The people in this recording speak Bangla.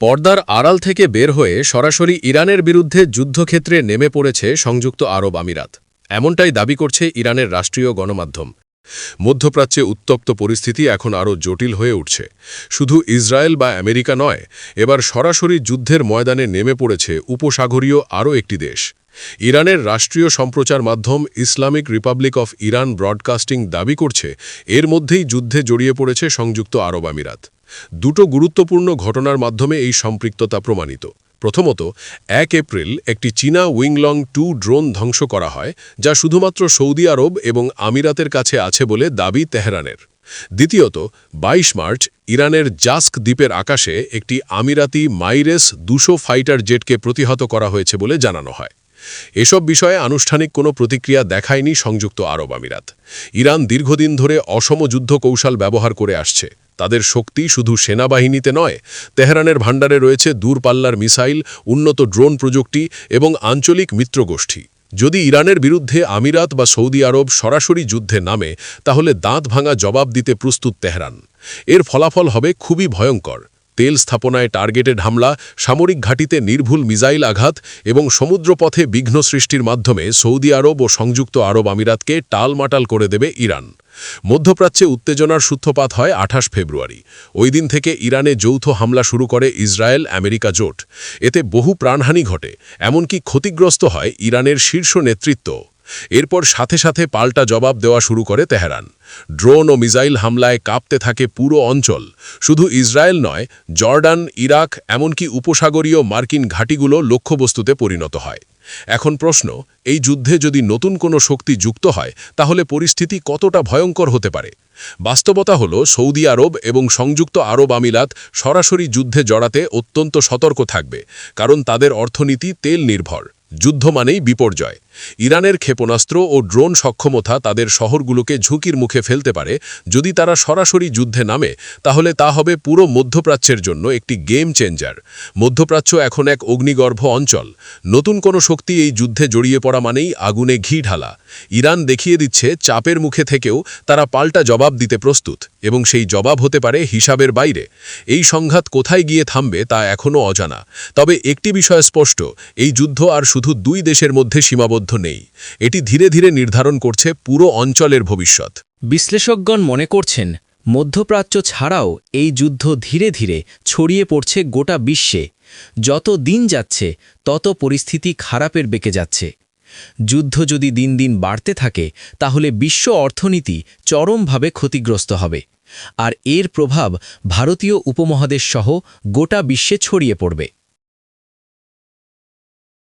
পর্দার আড়াল থেকে বের হয়ে সরাসরি ইরানের বিরুদ্ধে যুদ্ধক্ষেত্রে নেমে পড়েছে সংযুক্ত আরব আমিরাত। এমনটাই দাবি করছে ইরানের রাষ্ট্রীয় গণমাধ্যম। মধ্যপ্রাচ্যে উত্তপ্ত পরিস্থিতি এখন আরও জটিল হয়ে উঠছে। শুধু ইসরায়েল বা আমেরিকা নয়, এবার সরাসরি যুদ্ধের ময়দানে নেমে পড়েছে উপসাগরীয় আরও একটি দেশ। ইরানের রাষ্ট্রীয় সম্প্রচার মাধ্যম Islamic Republic of Iran broadcasting দাবি করছে এর মধ্যেই যুদ্ধে জড়িয়ে পড়েছে সংযুক্ত আরব আমিরাত। দুটো গুরুত্বপূর্ণ ঘটনার মাধ্যমে এই সম্পৃক্ততা প্রমাণিত। প্রথমত, ১ এপ্রিল একটি চীনা উইংলং 2 ড্রোন ধ্বংস করা হয়, যা শুধুমাত্র সৌদি আরব এবং আমিরাতের কাছে আছে বলে দাবি তেহরানের। দ্বিতীয়ত, ২২ মার্চ ইরানের জাস্ক দ্বীপের আকাশে একটি আমিরাতি মাইরেস ২০০ ফাইটার জেটকে প্রতিহত করা হয়েছে বলে জানানো হয়। এসব বিষয়ে আনুষ্ঠানিক কোনো প্রতিক্রিয়া দেখায়নি সংযুক্ত আরব আমিরাত। ইরান দীর্ঘদিন ধরে অসম যুদ্ধ কৌশল ব্যবহার করে আসছে। তাদের শক্তি শুধু সেনাবাহিনীতে নয়, তেহরানের ভাণ্ডারে রয়েছে দূরপাল্লার মিসাইল, উন্নত ড্রোন প্রযুক্তি এবং আঞ্চলিক মিত্রগোষ্ঠী। যদি ইরানের বিরুদ্ধে আমিরাত বা সৌদি আরব সরাসরি যুদ্ধে নামে, তাহলে দাঁত ভাঙা জবাব দিতে প্রস্তুত তেহরান। এর ফলাফল হবে খুবই ভয়ঙ্কর। তেল স্থাপনায় টার্গেটেড হামলা, সামরিক ঘাঁটিতে নির্ভুল মিসাইল আঘাত এবং সমুদ্রপথে বিঘ্ন সৃষ্টির মাধ্যমে সৌদি আরব ও সংযুক্ত আরব আমিরাতকে টালমাটাল করে দেবে ইরান। মধ্যপ্রাচ্যে উত্তেজনার সূত্রপাত হয় ২৮ ফেব্রুয়ারি। ওই দিন থেকে ইরানে যৌথ হামলা শুরু করে ইসরায়েল আমেরিকা জোট। এতে বহু প্রাণহানি ঘটে, এমনকি ক্ষতিগ্রস্ত হয় ইরানের শীর্ষ নেতৃত্ব। এরপর সাথে সাথে পাল্টা জবাব দেওয়া শুরু করে তেহরান। ড্রোন ও মিসাইল হামলায় কাঁপতে থাকে পুরো অঞ্চল। শুধু ইসরায়েল নয়, জর্ডান, ইরাক, এমনকি উপসাগরীয় মার্কিন ঘাঁটিগুলো লক্ষ্যবস্তুতে পরিণত হয়। এখন প্রশ্ন, এই যুদ্ধে যদি নতুন কোনো শক্তি যুক্ত হয়, তাহলে পরিস্থিতি কতটা ভয়ঙ্কর হতে পারে? বাস্তবতা হল, সৌদি আরব এবং সংযুক্ত আরব আমিরাত সরাসরি যুদ্ধে জড়াতে অত্যন্ত সতর্ক থাকবে, কারণ তাদের অর্থনীতি তেল নির্ভর। যুদ্ধ মানেই বিপর্যয়। ইরানের ক্ষেপণাস্ত্র ও ড্রোন সক্ষমতা তাদের শহরগুলোকে ঝুঁকির মুখে ফেলতে পারে। যদি তারা সরাসরি যুদ্ধে নামে, তাহলে তা হবে পুরো মধ্যপ্রাচ্যের জন্য একটি গেম চেঞ্জার। মধ্যপ্রাচ্য এখন এক অগ্নিগর্ভ অঞ্চল। নতুন কোনো শক্তি এই যুদ্ধে জড়িয়ে পড়া মানেই আগুনে ঘি ঢালা। ইরান দেখিয়ে দিচ্ছে চাপের মুখে থেকেও তারা পাল্টা জবাব দিতে প্রস্তুত, এবং সেই জবাব হতে পারে হিসাবের বাইরে। এই সংঘাত কোথায় গিয়ে থামবে তা এখনও অজানা। তবে একটি বিষয় স্পষ্ট, এই যুদ্ধ আর শুধু দুই দেশের মধ্যে সীমাবদ্ধ নেই। এটি ধীরে ধীরে নির্ধারণ করছে পুরো অঞ্চলের ভবিষ্যৎ। বিশ্লেষকগণ মনে করছেন, মধ্যপ্রাচ্য ছাড়াও এই যুদ্ধ ধীরে ধীরে ছড়িয়ে পড়ছে গোটা বিশ্বে। যত দিন যাচ্ছে, তত পরিস্থিতি খারাপের বেঁকে যাচ্ছে। যুদ্ধ যদি দিন দিন বাড়তে থাকে, তাহলে বিশ্ব অর্থনীতি চরমভাবে ক্ষতিগ্রস্ত হবে, আর এর প্রভাব ভারতীয় উপমহাদেশ সহ গোটা বিশ্বে ছড়িয়ে পড়বে।